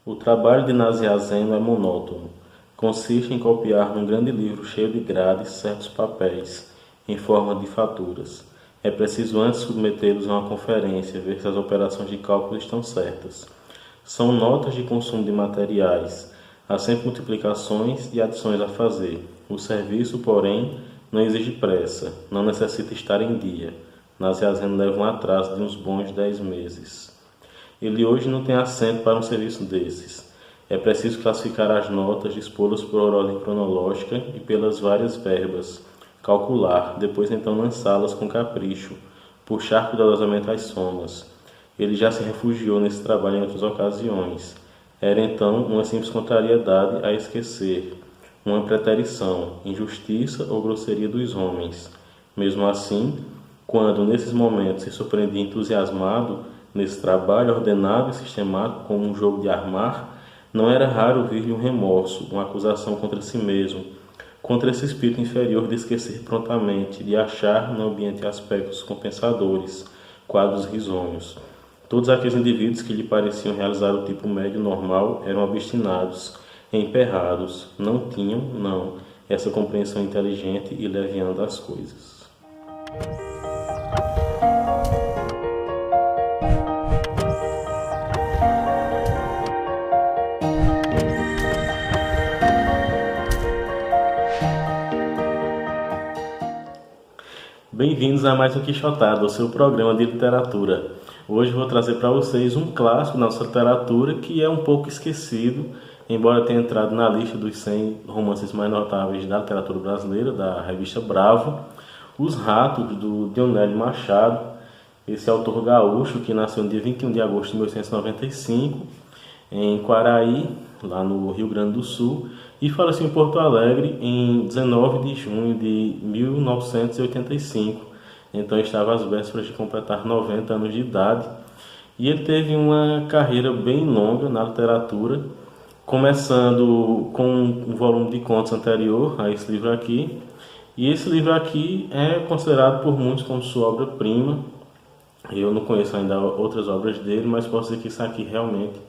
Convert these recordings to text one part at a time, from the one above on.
O trabalho de Nasiah Zeno é monótono. Consiste em copiar num grande livro cheio de grades certos papéis, em forma de faturas. É preciso antes submetê-los a uma conferência, ver se as operações de cálculo estão certas. São notas de consumo de materiais. Há sempre multiplicações e adições a fazer. O serviço, porém, não exige pressa, não necessita estar em dia. Nasiah Zeno leva um atraso de uns bons 10 meses. Ele hoje não tem assento para um serviço desses. É preciso classificar as notas, dispô-las por ordem cronológica e pelas várias verbas, calcular, depois então lançá-las com capricho, puxar cuidadosamente as somas. Ele já se refugiou nesse trabalho em outras ocasiões. Era então uma simples contrariedade a esquecer, uma preterição, injustiça ou grosseria dos homens. Mesmo assim, quando nesses momentos se surpreendia entusiasmado nesse trabalho ordenado e sistemático como um jogo de armar, não era raro ouvir-lhe um remorso, uma acusação contra si mesmo, contra esse espírito inferior de esquecer prontamente, de achar no ambiente aspectos compensadores, quadros risonhos. Todos aqueles indivíduos que lhe pareciam realizar o tipo médio normal eram obstinados, emperrados, não tinham, não, essa compreensão inteligente e leviana das coisas. Bem-vindos a mais um Quixotado, o seu programa de literatura. Hoje vou trazer para vocês um clássico da nossa literatura que é um pouco esquecido, embora tenha entrado na lista dos 100 romances mais notáveis da literatura brasileira, da revista Bravo, Os Ratos, do Dionélio Machado, esse autor gaúcho que nasceu no dia 21 de agosto de 1895, em Quaraí, lá no Rio Grande do Sul, e faleceu em Porto Alegre em 19 de junho de 1985. Então estava às vésperas de completar 90 anos de idade. E ele teve uma carreira bem longa na literatura, começando com um volume de contos anterior a esse livro aqui. E esse livro aqui é considerado por muitos como sua obra-prima. Eu não conheço ainda outras obras dele, mas posso dizer que isso aqui realmente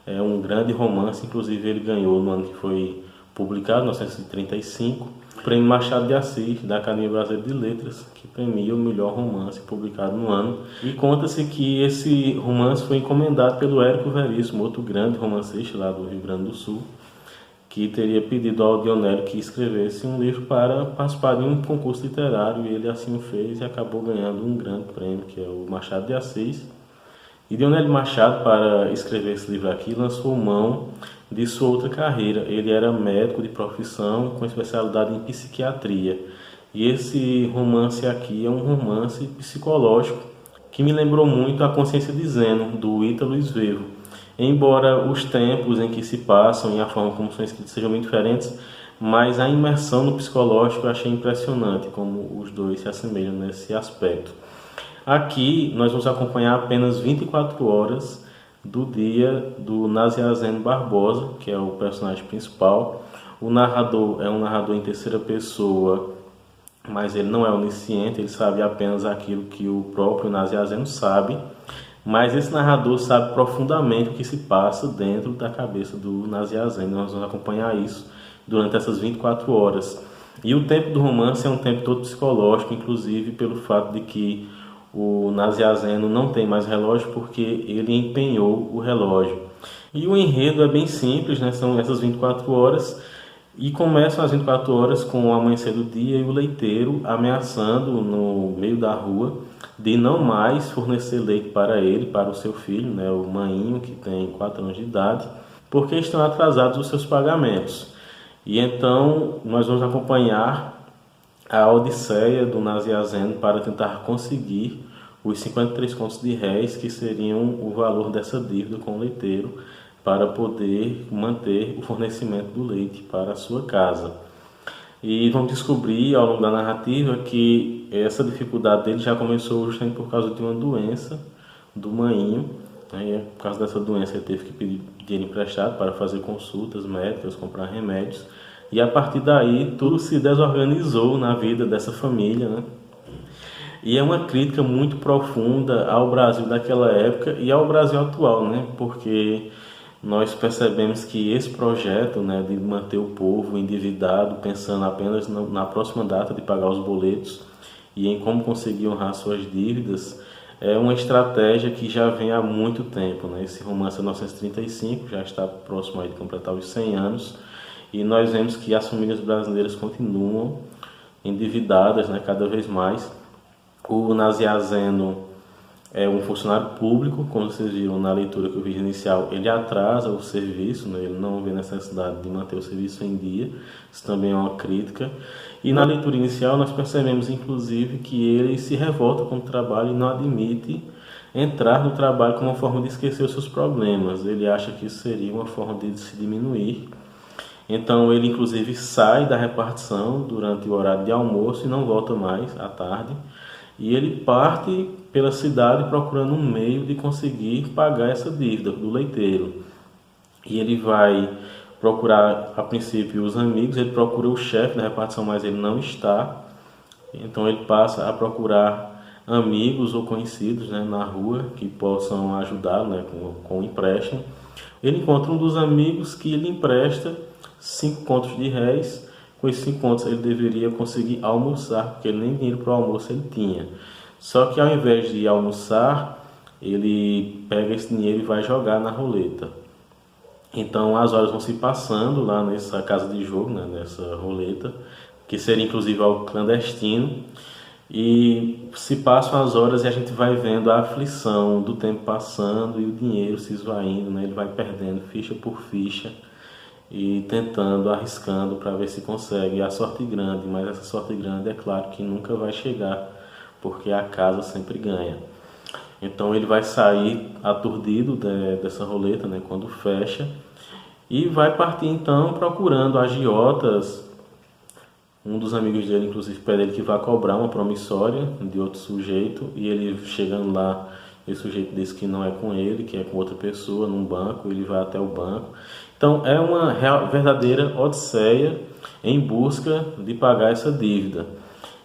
é um grande romance. Inclusive ele ganhou no ano que foi publicado, 1935, o Prêmio Machado de Assis, da Academia Brasileira de Letras, que premia o melhor romance publicado no ano. E conta-se que esse romance foi encomendado pelo Érico Veríssimo, outro grande romancista lá do Rio Grande do Sul, que teria pedido ao Dionélio que escrevesse um livro para participar de um concurso literário, e ele assim o fez e acabou ganhando um grande prêmio, que é o Machado de Assis. E Dionélio Machado, para escrever esse livro aqui, lançou mão de sua outra carreira. Ele era médico de profissão com especialidade em psiquiatria. E esse romance aqui é um romance psicológico que me lembrou muito A Consciência de Zeno, do Ítalo Svevo. Embora os tempos em que se passam e a forma como são escritos sejam muito diferentes, mas a imersão no psicológico eu achei impressionante, como os dois se assemelham nesse aspecto. Aqui nós vamos acompanhar apenas 24 horas do dia do Nasiah Zeno Barbosa, que é o personagem principal. O narrador é um narrador em terceira pessoa, mas ele não é onisciente, ele sabe apenas aquilo que o próprio Nasiah Zeno sabe. Mas esse narrador sabe profundamente o que se passa dentro da cabeça do Nasiah Zeno. Nós vamos acompanhar isso durante essas 24 horas. E o tempo do romance é um tempo todo psicológico, inclusive pelo fato de que o Nasiah Zeno não tem mais relógio porque ele empenhou o relógio. E o enredo é bem simples, né? São essas 24 horas e começam as 24 horas com o amanhecer do dia e o leiteiro ameaçando no meio da rua de não mais fornecer leite para ele, para o seu filho, né? O Maninho, que tem 4 anos de idade, porque estão atrasados os seus pagamentos. E então nós vamos acompanhar a odisseia do Nasiah Zeno para tentar conseguir os 53 contos de réis, que seriam o valor dessa dívida com o leiteiro, para poder manter o fornecimento do leite para a sua casa. E vamos descobrir ao longo da narrativa que essa dificuldade dele já começou justamente por causa de uma doença do Maninho. E por causa dessa doença ele teve que pedir dinheiro emprestado para fazer consultas médicas, comprar remédios. E a partir daí tudo se desorganizou na vida dessa família, né? E é uma crítica muito profunda ao Brasil daquela época e ao Brasil atual, né? Porque nós percebemos que esse projeto, né, de manter o povo endividado, pensando apenas na próxima data de pagar os boletos e em como conseguir honrar suas dívidas, é uma estratégia que já vem há muito tempo, né? Esse romance é 1935, já está próximo aí de completar os 100 anos, e nós vemos que as famílias brasileiras continuam endividadas, né, cada vez mais. O Nazianzen é um funcionário público, como vocês viram na leitura que eu fiz inicial, ele atrasa o serviço, né? Ele não vê necessidade de manter o serviço em dia, isso também é uma crítica. E na leitura inicial nós percebemos inclusive que ele se revolta com o trabalho e não admite entrar no trabalho como uma forma de esquecer os seus problemas. Ele acha que isso seria uma forma de se diminuir. Então ele inclusive sai da repartição durante o horário de almoço e não volta mais à tarde. E ele parte pela cidade procurando um meio de conseguir pagar essa dívida do leiteiro. E ele vai procurar, a princípio, os amigos, ele procura o chefe da repartição, mas ele não está. Então ele passa a procurar amigos ou conhecidos, né, na rua que possam ajudá-lo, né, com o empréstimo. Ele encontra um dos amigos que lhe empresta 5 contos de réis. Com esses 5 contos ele deveria conseguir almoçar, porque ele nem dinheiro para o almoço ele tinha. Só que ao invés de almoçar, ele pega esse dinheiro e vai jogar na roleta. Então as horas vão se passando lá nessa casa de jogo, né, nessa roleta, que seria inclusive algo clandestino. E se passam as horas e a gente vai vendo a aflição do tempo passando e o dinheiro se esvaindo, né? Ele vai perdendo ficha por ficha e tentando, arriscando para ver se consegue a sorte grande, mas essa sorte grande é claro que nunca vai chegar, porque a casa sempre ganha. Então ele vai sair aturdido dessa roleta, né, quando fecha, e vai partir então procurando agiotas. Um dos amigos dele, inclusive, pede ele que vá cobrar uma promissória de outro sujeito, e ele chegando lá, esse sujeito diz que não é com ele, que é com outra pessoa, num banco. Ele vai até o banco. Então é uma verdadeira odisseia em busca de pagar essa dívida.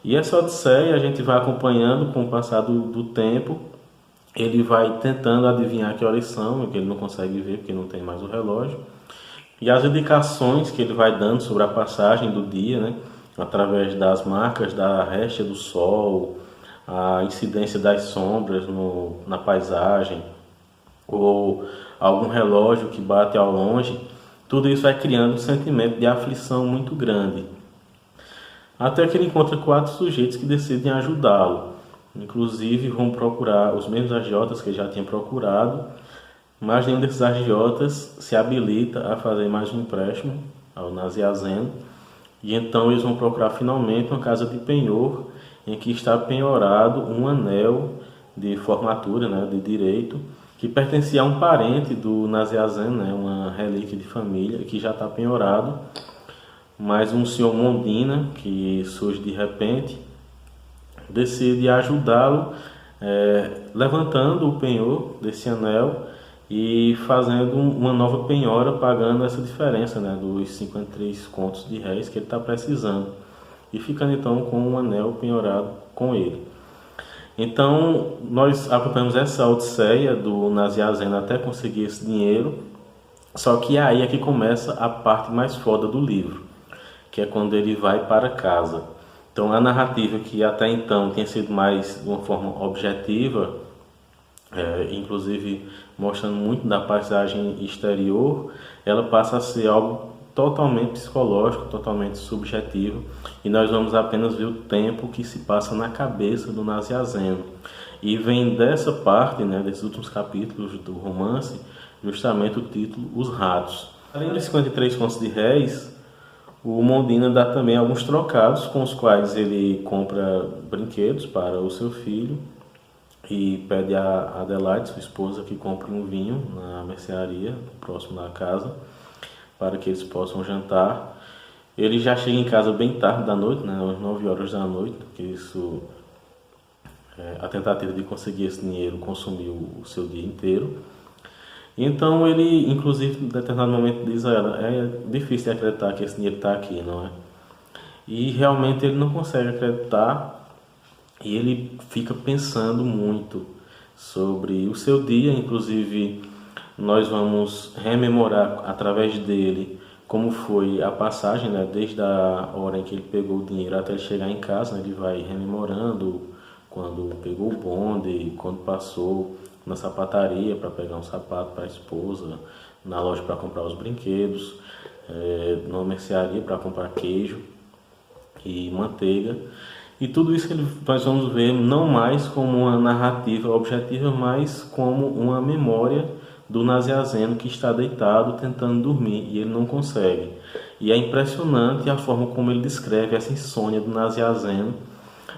E essa odisseia a gente vai acompanhando com o passar do tempo. Ele vai tentando adivinhar que horas são, que ele não consegue ver porque não tem mais o relógio. E as indicações que ele vai dando sobre a passagem do dia, né, através das marcas da réstia do sol, a incidência das sombras na paisagem, ou algum relógio que bate ao longe, tudo isso vai criando um sentimento de aflição muito grande. Até que ele encontra 4 sujeitos que decidem ajudá-lo. Inclusive vão procurar os mesmos agiotas que ele já tinha procurado, mas nenhum desses agiotas se habilita a fazer mais um empréstimo ao Nazianzen. E então eles vão procurar finalmente uma casa de penhor em que está penhorado um anel de formatura, né, de direito, que pertencia a um parente do Nazianzen, né, uma relíquia de família, que já está penhorado. Mas um senhor Mondina, que surge de repente, decide ajudá-lo, levantando o penhor desse anel e fazendo uma nova penhora, pagando essa diferença, né, dos 53 contos de réis que ele está precisando, e ficando então com um anel penhorado com ele. Então nós acompanhamos essa odisseia do Nazianzen até conseguir esse dinheiro. Só que aí é que começa a parte mais foda do livro, que é quando ele vai para casa. Então a narrativa, que até então tinha sido mais de uma forma objetiva, inclusive mostrando muito da paisagem exterior, ela passa a ser algo totalmente psicológico, totalmente subjetivo, e nós vamos apenas ver o tempo que se passa na cabeça do Nazianzen. E vem dessa parte, né, desses últimos capítulos do romance, justamente o título Os Ratos. Além dos 53 contos de réis, o Mondina dá também alguns trocados com os quais ele compra brinquedos para o seu filho e pede a Adelaide, sua esposa, que compre um vinho na mercearia próximo da casa para que eles possam jantar. Ele já chega em casa bem tarde da noite, né, às 9 horas da noite, porque isso, a tentativa de conseguir esse dinheiro consumiu o seu dia inteiro. Então ele, inclusive, em determinado momento diz a ela: é difícil de acreditar que esse dinheiro está aqui, não é? E realmente ele não consegue acreditar, e ele fica pensando muito sobre o seu dia. Inclusive Nós vamos rememorar através dele como foi a passagem, né? Desde a hora em que ele pegou o dinheiro até ele chegar em casa, né? Ele vai rememorando quando pegou o bonde, quando passou na sapataria para pegar um sapato para a esposa, na loja para comprar os brinquedos, na mercearia para comprar queijo e manteiga. E tudo isso nós vamos ver não mais como uma narrativa objetiva, mas como uma memória do Nazianzeno que está deitado tentando dormir e ele não consegue. E é impressionante a forma como ele descreve essa insônia do Nazianzeno.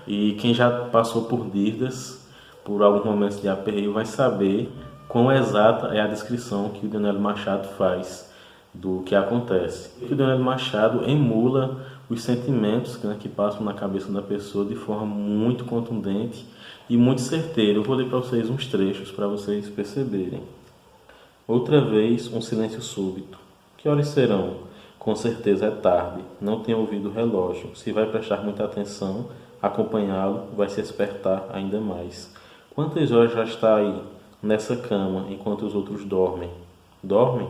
E quem já passou por dívidas, por alguns momentos de aperreio, vai saber quão exata é a descrição que o Deonélio Machado faz do que acontece. O Deonélio Machado emula os sentimentos, né, que passam na cabeça da pessoa de forma muito contundente e muito certeira. Eu vou ler para vocês uns trechos para vocês perceberem. Outra vez, um silêncio súbito. Que horas serão? Com certeza é tarde. Não tenho ouvido o relógio. Se vai prestar muita atenção, acompanhá-lo vai se espertar ainda mais. Quantas horas já está aí, nessa cama, enquanto os outros dormem? Dormem?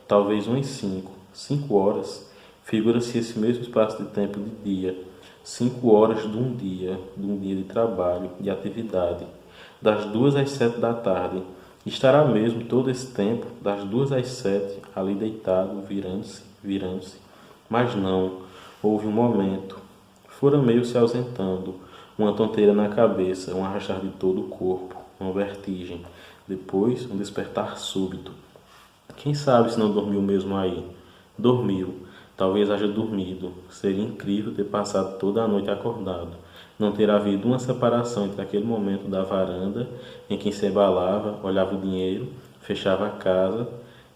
Talvez umas 5. 5 horas. Figura-se esse mesmo espaço de tempo de dia. 5 horas de um dia de trabalho, de atividade. Das 2 às 7 da tarde. Estará mesmo todo esse tempo, das 2 às 7, ali deitado, virando-se. Mas não, houve um momento. Fora meio se ausentando, uma tonteira na cabeça, um arrastar de todo o corpo, uma vertigem. Depois, um despertar súbito. Quem sabe se não dormiu mesmo aí? Dormiu. Talvez haja dormido. Seria incrível ter passado toda a noite acordado. Não ter havido uma separação entre aquele momento da varanda em que se embalava, olhava o dinheiro, fechava a casa,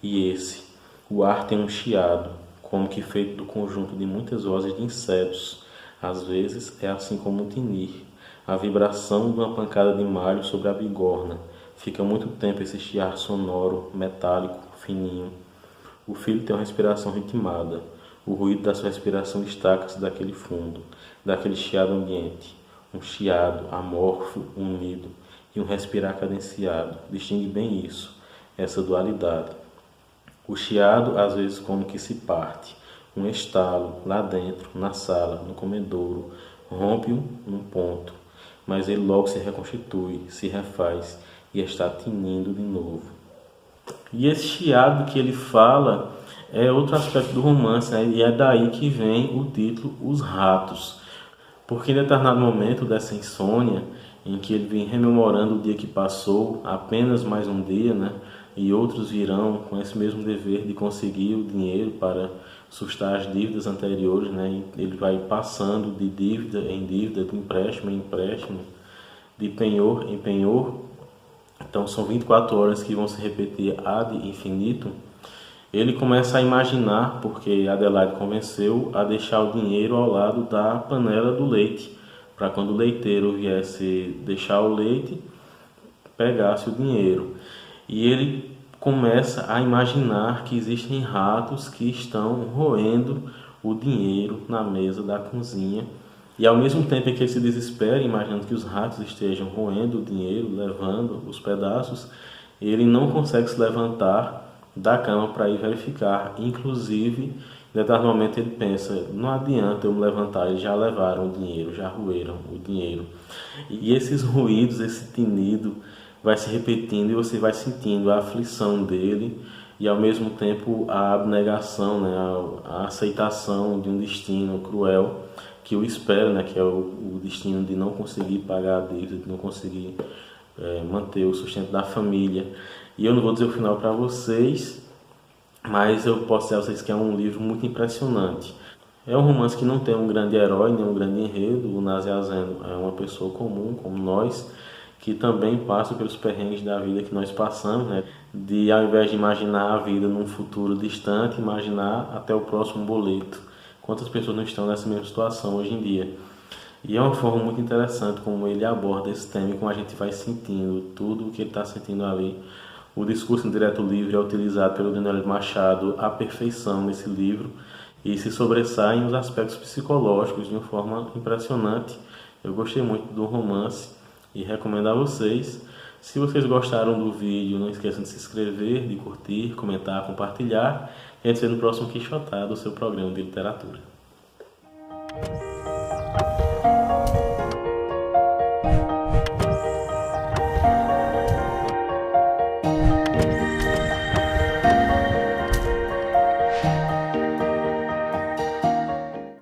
e esse. O ar tem um chiado, como que feito do conjunto de muitas vozes de insetos. Às vezes é assim como um tinir, a vibração de uma pancada de malho sobre a bigorna. Fica muito tempo esse chiar sonoro, metálico, fininho. O filho tem uma respiração ritmada. O ruído da sua respiração destaca-se daquele fundo, daquele chiado ambiente. Um chiado amorfo, unido, e um respirar cadenciado. Distingue bem isso, essa dualidade. O chiado, às vezes, como que se parte. Um estalo, lá dentro, na sala, no comedouro, rompe-o num ponto. Mas ele logo se reconstitui, se refaz e está tinindo de novo. E esse chiado que ele fala é outro aspecto do romance, né? E é daí que vem o título Os Ratos. Porque em determinado momento dessa insônia, em que ele vem rememorando o dia que passou, apenas mais um dia, né? E outros virão com esse mesmo dever de conseguir o dinheiro para sustar as dívidas anteriores, né? E ele vai passando de dívida em dívida, de empréstimo em empréstimo, de penhor em penhor. Então são 24 horas que vão se repetir ad infinito. Ele começa a imaginar, porque Adelaide convenceu, a deixar o dinheiro ao lado da panela do leite, para quando o leiteiro viesse deixar o leite, pegasse o dinheiro. E ele começa a imaginar que existem ratos que estão roendo o dinheiro na mesa da cozinha. E ao mesmo tempo em que ele se desespera, imaginando que os ratos estejam roendo o dinheiro, levando os pedaços, ele não consegue se levantar da cama para ir verificar. Inclusive, em determinado momento ele pensa, não adianta eu me levantar, eles já levaram o dinheiro, já roeram o dinheiro. E esses ruídos, esse tinido vai se repetindo e você vai sentindo a aflição dele e ao mesmo tempo a abnegação, né, a aceitação de um destino cruel que o espera, né, que é o destino de não conseguir pagar a dívida, de não conseguir manter o sustento da família. E eu não vou dizer o final para vocês, mas eu posso dizer a vocês que é um livro muito impressionante. É um romance que não tem um grande herói, nem um grande enredo. O Nazianzeno é uma pessoa comum, como nós, que também passa pelos perrengues da vida que nós passamos, né? De, ao invés de imaginar a vida num futuro distante, imaginar até o próximo boleto. Quantas pessoas não estão nessa mesma situação hoje em dia? E é uma forma muito interessante como ele aborda esse tema e como a gente vai sentindo tudo o que ele está sentindo ali. O discurso em direto livre é utilizado pelo Deonélio Machado à perfeição nesse livro e se sobressai nos aspectos psicológicos de uma forma impressionante. Eu gostei muito do romance e recomendo a vocês. Se vocês gostaram do vídeo, não esqueçam de se inscrever, de curtir, comentar, compartilhar. E a gente se vê no próximo Quixotado, o seu programa de literatura.